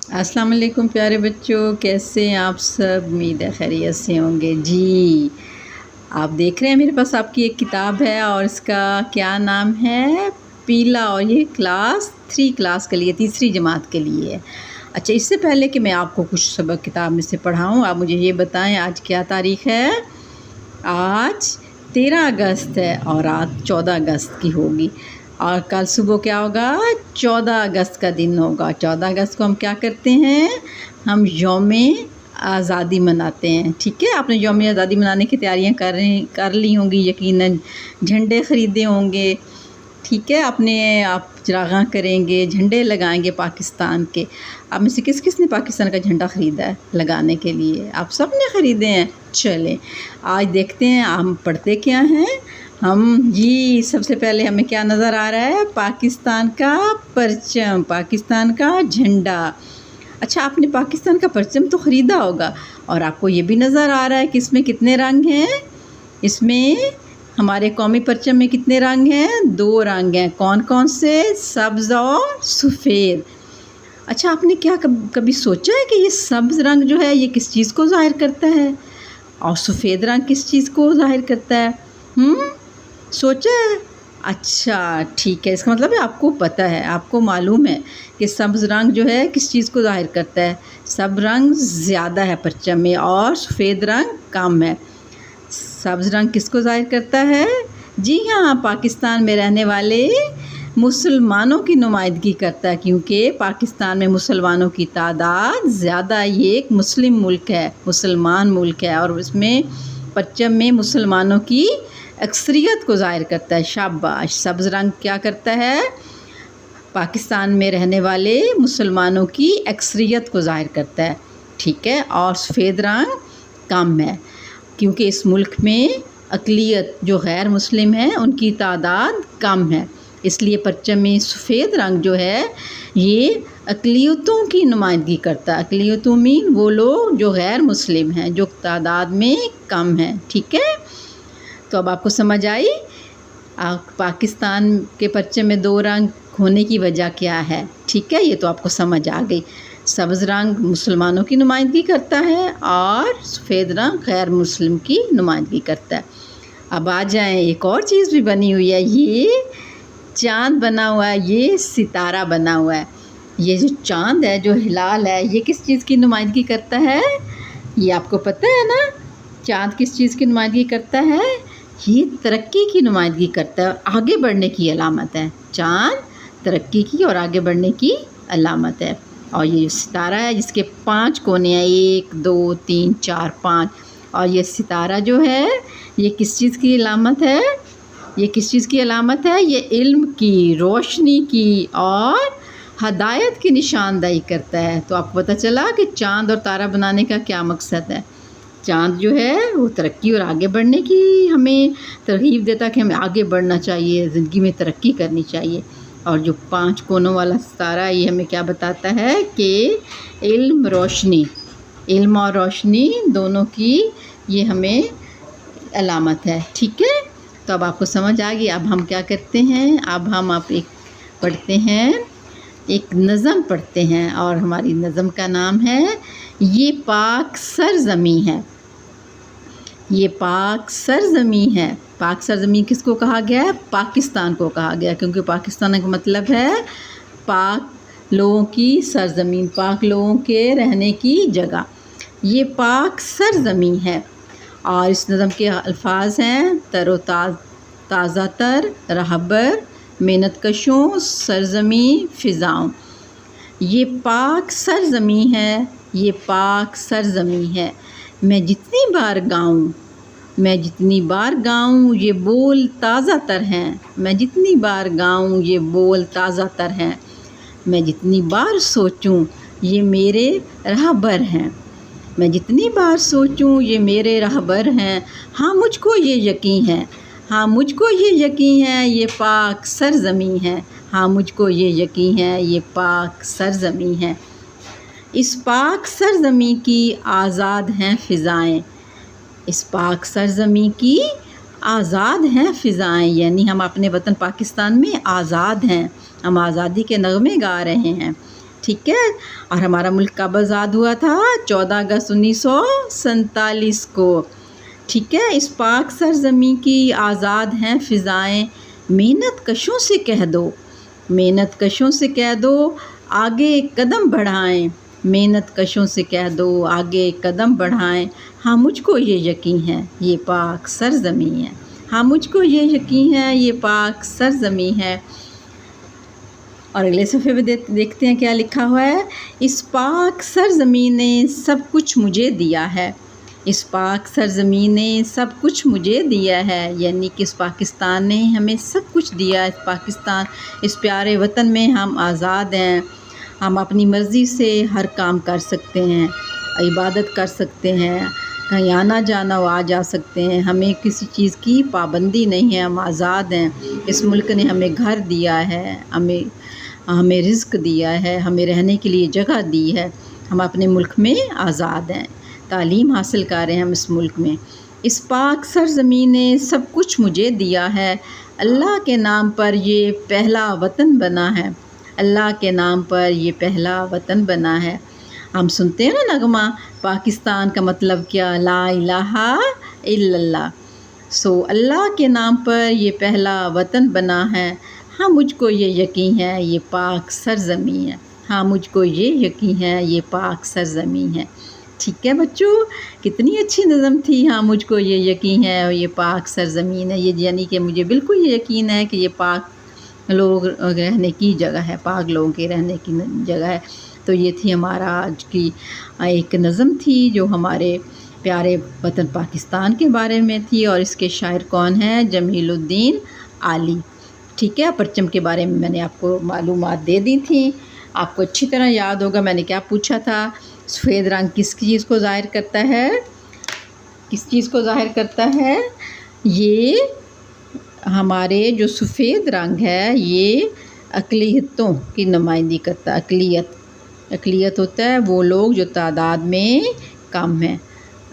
السلام علیکم پیارے بچوں، کیسے ہیں آپ سب؟ امید ہے خیریت سے ہوں گے جی۔ آپ دیکھ رہے ہیں میرے پاس آپ کی ایک کتاب ہے اور اس کا کیا نام ہے؟ پیلا، اور یہ کلاس کے لیے، تیسری جماعت کے لیے ہے۔ اچھا، اس سے پہلے کہ میں آپ کو کچھ سبق کتاب میں سے پڑھاؤں، آپ مجھے یہ بتائیں آج کیا تاریخ ہے؟ آج 13 اگست ہے اور رات 14 اگست کی ہوگی، اور کل صبح کیا ہوگا؟ 14 اگست کا دن ہوگا۔ 14 اگست کو ہم کیا کرتے ہیں؟ ہم یوم آزادی مناتے ہیں، ٹھیک ہے؟ آپ نے یوم آزادی منانے کی تیاریاں کر لی ہوں گی یقیناً، جھنڈے خریدے ہوں گے، ٹھیک ہے؟ آپ چراغاں کریں گے، جھنڈے لگائیں گے پاکستان کے۔ آپ میں سے کس کس نے پاکستان کا جھنڈا خریدا ہے لگانے کے لیے؟ آپ سب نے خریدے ہیں؟ چلیں آج دیکھتے ہیں ہم پڑھتے کیا ہیں۔ جی سب سے پہلے ہمیں کیا نظر آ رہا ہے؟ پاکستان کا پرچم، پاکستان کا جھنڈا۔ اچھا، آپ نے پاکستان کا پرچم تو خریدا ہوگا، اور آپ کو یہ بھی نظر آ رہا ہے کہ اس میں کتنے رنگ ہیں؟ اس میں ہمارے قومی پرچم میں کتنے رنگ ہیں؟ 2 رنگ ہیں۔ کون کون سے؟ سبز اور سفید۔ اچھا، آپ نے کیا کبھی سوچا ہے کہ یہ سبز رنگ جو ہے یہ کس چیز کو ظاہر کرتا ہے، اور سفید رنگ کس چیز کو ظاہر کرتا ہے؟ سوچا ہے؟ اچھا ٹھیک ہے، اس کا مطلب ہے آپ کو پتہ ہے، آپ کو معلوم ہے کہ سبز رنگ جو ہے کس چیز کو ظاہر کرتا ہے۔ سبز رنگ زیادہ ہے پرچم میں اور سفید رنگ کم ہے۔ سبز رنگ کس کو ظاہر کرتا ہے؟ جی ہاں، پاکستان میں رہنے والے مسلمانوں کی نمائندگی کرتا ہے، کیونکہ پاکستان میں مسلمانوں کی تعداد زیادہ، یہ ایک مسلم ملک ہے، مسلمان ملک ہے، اور اس میں پرچم میں مسلمانوں کی اکثریت کو ظاہر کرتا ہے۔ شاباش! سبز رنگ کیا کرتا ہے؟ پاکستان میں رہنے والے مسلمانوں کی اکثریت کو ظاہر کرتا ہے، ٹھیک ہے؟ اور سفید رنگ کم ہے، کیونکہ اس ملک میں اقلیت جو غیر مسلم ہیں ان کی تعداد کم ہے، اس لیے پرچم میں سفید رنگ جو ہے یہ اقلیتوں کی نمائندگی کرتا ہے۔ اقلیتوں میں وہ لوگ جو غیر مسلم ہیں، جو تعداد میں کم ہیں، ٹھیک ہے؟ تو اب آپ کو سمجھ آئی پاکستان کے پرچم میں 2 رنگ ہونے کی وجہ کیا ہے، ٹھیک ہے؟ یہ تو آپ کو سمجھ آ گئی۔ سبز رنگ مسلمانوں کی نمائندگی کرتا ہے اور سفید رنگ غیر مسلم کی نمائندگی کرتا ہے۔ اب آ جائیں، ایک اور چیز بھی بنی ہوئی ہے، یہ چاند بنا ہوا ہے، یہ ستارہ بنا ہوا ہے۔ یہ جو چاند ہے، جو ہلال ہے، یہ کس چیز کی نمائندگی کرتا ہے؟ یہ آپ کو پتہ ہے نا؟ چاند کس چیز کی نمائندگی کرتا ہے؟ یہ ترقی کی نمائندگی کرتا ہے، آگے بڑھنے کی علامت ہے۔ چاند ترقی کی اور آگے بڑھنے کی علامت ہے۔ اور یہ ستارہ ہے جس کے 5 کونے ہیں، 1 2 3 4 5، اور یہ ستارہ جو ہے یہ کس چیز کی علامت ہے؟ یہ کس چیز کی علامت ہے؟ یہ علم کی، روشنی کی اور ہدایت کی نشاندہی کرتا ہے۔ تو آپ کو پتہ چلا کہ چاند اور تارہ بنانے کا کیا مقصد ہے۔ چاند جو ہے وہ ترقی اور آگے بڑھنے کی ہمیں ترغیب دیتا کہ ہمیں آگے بڑھنا چاہیے، زندگی میں ترقی کرنی چاہیے، اور جو 5 کونوں والا ستارہ یہ ہمیں کیا بتاتا ہے کہ علم اور روشنی دونوں کی یہ ہمیں علامت ہے، ٹھیک ہے؟ تو اب آپ کو سمجھ آ گئی۔ اب ہم کیا کرتے ہیں؟ اب ہم پڑھتے ہیں، ایک نظم پڑھتے ہیں، اور ہماری نظم کا نام ہے یہ پاک سرزمین ہے۔ یہ پاک سرزمین ہے۔ پاک سرزمین کس کو کہا گیا ہے؟ پاکستان کو کہا گیا، کیونکہ پاکستان کا مطلب ہے پاک لوگوں کی سرزمین، پاک لوگوں کے رہنے کی جگہ۔ یہ پاک سرزمین ہے، اور اس نظم کے الفاظ ہیں تر و تازہ تر، رہبر، محنت کشوں، سرزمین فضاؤں۔ یہ پاک سرزمین ہے، یہ پاک سرزمین ہے، میں جتنی بار گاؤں یہ بول تازہ تر ہیں، میں جتنی بار گاؤں یہ بول تازہ تر ہیں، میں جتنی بار سوچوں یہ میرے رہبر ہیں، میں جتنی بار سوچوں یہ میرے رہبر ہیں، ہاں مجھ کو یہ یقین ہے، ہاں مجھ کو یہ یقین ہے، یہ پاک سرزمین ہے، ہاں مجھ کو یہ یقین ہے، یہ پاک سرزمین ہے۔ اس پاک سرزمین کی آزاد ہیں فضائیں، اس پاک سرزمین کی آزاد ہیں فضائیں، یعنی ہم اپنے وطن پاکستان میں آزاد ہیں، ہم آزادی کے نغمے گا رہے ہیں، ٹھیک ہے. اور ہمارا ملک کب آزاد ہوا تھا؟ 14 اگست 1947 کو. ٹھیک ہے. اس پاک سرزمین کی آزاد ہیں فضائیں، محنت کشوں سے کہہ دو، محنت کشوں سے کہہ دو آگے ایک قدم بڑھائیں، محنت کشوں سے کہہ دو آگے ایک قدم بڑھائیں. ہاں مجھ کو یہ یقین ہے یہ پاک سرزمین ہے، ہاں مجھ کو یہ یقین ہے یہ پاک سرزمین ہے. اور اگلے صفحے پہ دیکھتے ہیں کیا لکھا ہوا ہے. اس پاک سرزمین نے سب کچھ مجھے دیا ہے، اس پاک سرزمین نے سب کچھ مجھے دیا ہے، یعنی کہ اس پاکستان نے ہمیں سب کچھ دیا. اس پاکستان، اس پیارے وطن میں ہم آزاد ہیں، ہم اپنی مرضی سے ہر کام کر سکتے ہیں، عبادت کر سکتے ہیں، کہیں آنا جانا ہو آ جا سکتے ہیں، ہمیں کسی چیز کی پابندی نہیں ہے، ہم آزاد ہیں. اس ملک نے ہمیں گھر دیا ہے، ہمیں رزق دیا ہے، ہمیں رہنے کے لیے جگہ دی ہے، ہم اپنے ملک میں آزاد ہیں، تعلیم حاصل کر رہے ہیں ہم اس ملک میں. اس پاک سرزمین نے سب کچھ مجھے دیا ہے، اللہ کے نام پر یہ پہلا وطن بنا ہے، اللہ کے نام پر یہ پہلا وطن بنا ہے. ہم سنتے ہیں نا نغمہ، پاکستان کا مطلب کیا؟ لا الہ الا اللہ. اللہ کے نام پر یہ پہلا وطن بنا ہے. ہاں مجھ کو یہ یقین ہے یہ پاک سرزمین ہے، ہاں مجھ کو یہ یقین ہے یہ پاک سرزمین ہے. ٹھیک ہے بچوں، کتنی اچھی نظم تھی. ہاں مجھ کو یہ یقین ہے یہ پاک سرزمین ہے، یہ یعنی کہ مجھے بالکل یہ یقین ہے کہ یہ پاک لوگ رہنے کی جگہ ہے، پاک لوگوں کے رہنے کی جگہ ہے. تو یہ تھی ہمارا آج کی ایک نظم تھی جو ہمارے پیارے وطن پاکستان کے بارے میں تھی. اور اس کے شاعر کون ہیں؟ جمیل الدین عالی. ٹھیک ہے. پرچم کے بارے میں نے آپ کو معلومات دے دی تھیں، آپ کو اچھی طرح یاد ہوگا. میں نے کیا پوچھا تھا؟ سفید رنگ کس چیز کو ظاہر کرتا ہے؟ کس چیز کو ظاہر کرتا ہے؟ یہ ہمارے جو سفید رنگ ہے یہ اقلیتوں کی نمائندگی کرتا ہے. اقلیت ہوتا ہے وہ لوگ جو تعداد میں کم ہیں،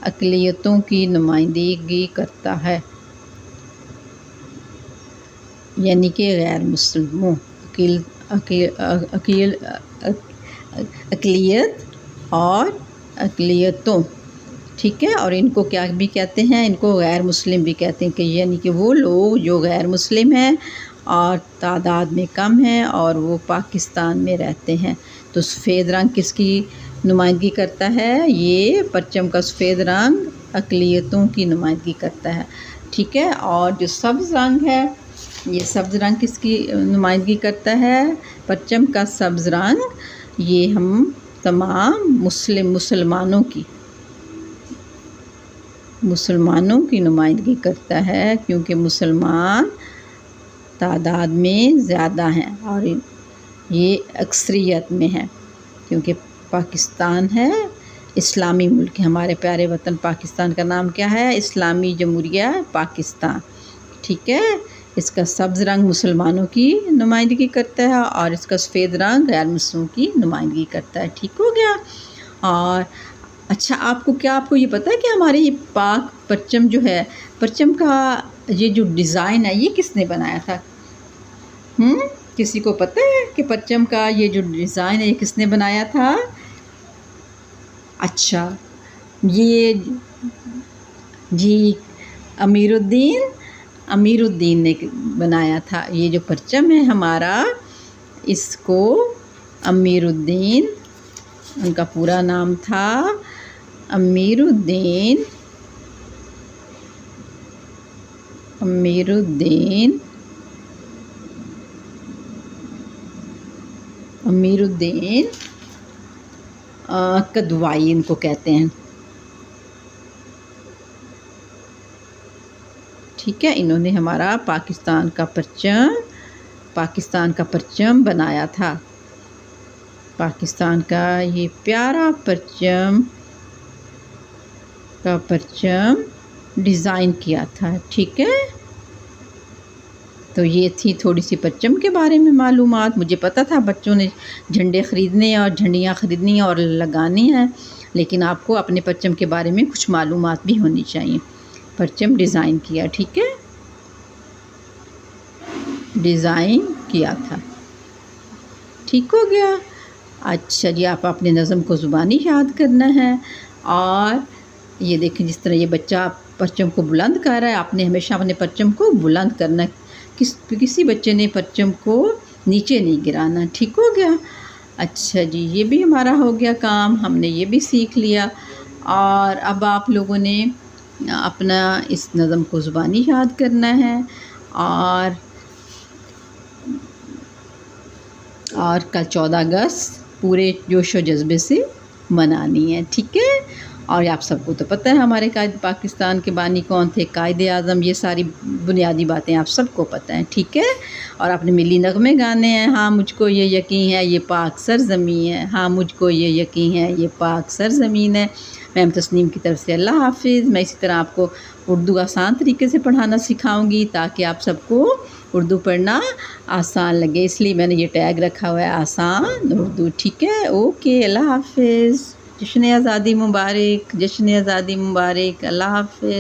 اقلیتوں کی نمائندگی کرتا ہے، یعنی کہ غیر مسلموں، اقلیت اور اقلیتوں. ٹھیک ہے. اور ان کو کیا بھی کہتے ہیں؟ ان کو غیر مسلم بھی کہتے ہیں، کہ یعنی کہ وہ لوگ جو غیر مسلم ہیں اور تعداد میں کم ہیں اور وہ پاکستان میں رہتے ہیں. تو سفید رنگ کس کی نمائندگی کرتا ہے؟ یہ پرچم کا سفید رنگ اقلیتوں کی نمائندگی کرتا ہے. ٹھیک ہے. اور جو سبز رنگ ہے، یہ سبز رنگ کس کی نمائندگی کرتا ہے؟ پرچم کا سبز رنگ یہ ہم تمام مسلمانوں کی نمائندگی کرتا ہے، کیونکہ مسلمان تعداد میں زیادہ ہیں اور یہ اکثریت میں ہے، کیونکہ پاکستان ہے اسلامی ملک ہے. ہمارے پیارے وطن پاکستان کا نام کیا ہے؟ اسلامی جمہوریہ پاکستان. ٹھیک ہے. اس کا سبز رنگ مسلمانوں کی نمائندگی کرتا ہے اور اس کا سفید رنگ غیر مسلموں کی نمائندگی کرتا ہے. ٹھیک ہو گیا. اور اچھا، آپ کو یہ پتہ ہے کہ ہمارے یہ پاک پرچم جو ہے، پرچم کا یہ جو ڈیزائن ہے یہ کس نے بنایا تھا؟ کسی کو پتہ ہے کہ پرچم کا یہ جو ڈیزائن ہے یہ کس نے بنایا تھا؟ اچھا، یہ جی امیر الدین نے بنایا تھا. یہ جو پرچم ہے ہمارا، اس کو امیر الدین، ان کا پورا نام تھا امیر الدین کدوائی ان کو کہتے ہیں. ٹھیک ہے. انہوں نے ہمارا پاکستان کا پرچم بنایا تھا. پاکستان کا یہ پیارا پرچم ڈیزائن کیا تھا. ٹھیک ہے. تو یہ تھی تھوڑی سی پرچم کے بارے میں معلومات. مجھے پتہ تھا بچوں نے جھنڈے خریدنے اور جھنڈیاں خریدنی اور لگانی ہیں، لیکن آپ کو اپنے پرچم کے بارے میں کچھ معلومات بھی ہونی چاہیے. پرچم ڈیزائن کیا. ٹھیک ہے. ڈیزائن کیا تھا. ٹھیک ہو گیا. اچھا جی، آپ اپنے نظم کو زبانی یاد کرنا ہے، اور یہ دیکھیں جس طرح یہ بچہ پرچم کو بلند کر رہا ہے، آپ نے ہمیشہ اپنے پرچم کو بلند کرنا ہے، کسی بچے نے پرچم کو نیچے نہیں گرانا، ٹھیک ہو گیا؟ اچھا جی، یہ بھی ہمارا ہو گیا کام، ہم نے یہ بھی سیکھ لیا، اور اب آپ لوگوں نے اپنا اس نظم کو زبانی یاد کرنا ہے، اور کل 14 اگست پورے جوش و جذبے سے منانی ہے، ٹھیک ہے؟ اور آپ سب کو تو پتہ ہے ہمارے قائد پاکستان کے بانی کون تھے، قائد اعظم، یہ ساری بنیادی باتیں آپ سب کو پتہ ہیں، ٹھیک ہے؟ اور اپنے ملی نغمے گانے ہیں، ہاں مجھ کو یہ یقین ہے یہ پاک سرزمین ہے، ہاں مجھ کو یہ یقین ہے یہ پاک سرزمین ہے۔ میم تسنیم کی طرف سے اللہ حافظ۔ میں اسی طرح آپ کو اردو آسان طریقے سے پڑھانا سکھاؤں گی تاکہ آپ سب کو اردو پڑھنا آسان لگے، اس لیے میں نے یہ ٹیگ رکھا ہوا ہے آسان اردو، ٹھیک ہے؟ اوکے، اللہ حافظ۔ جشن آزادی مبارک، جشن آزادی مبارک، اللہ حافظ۔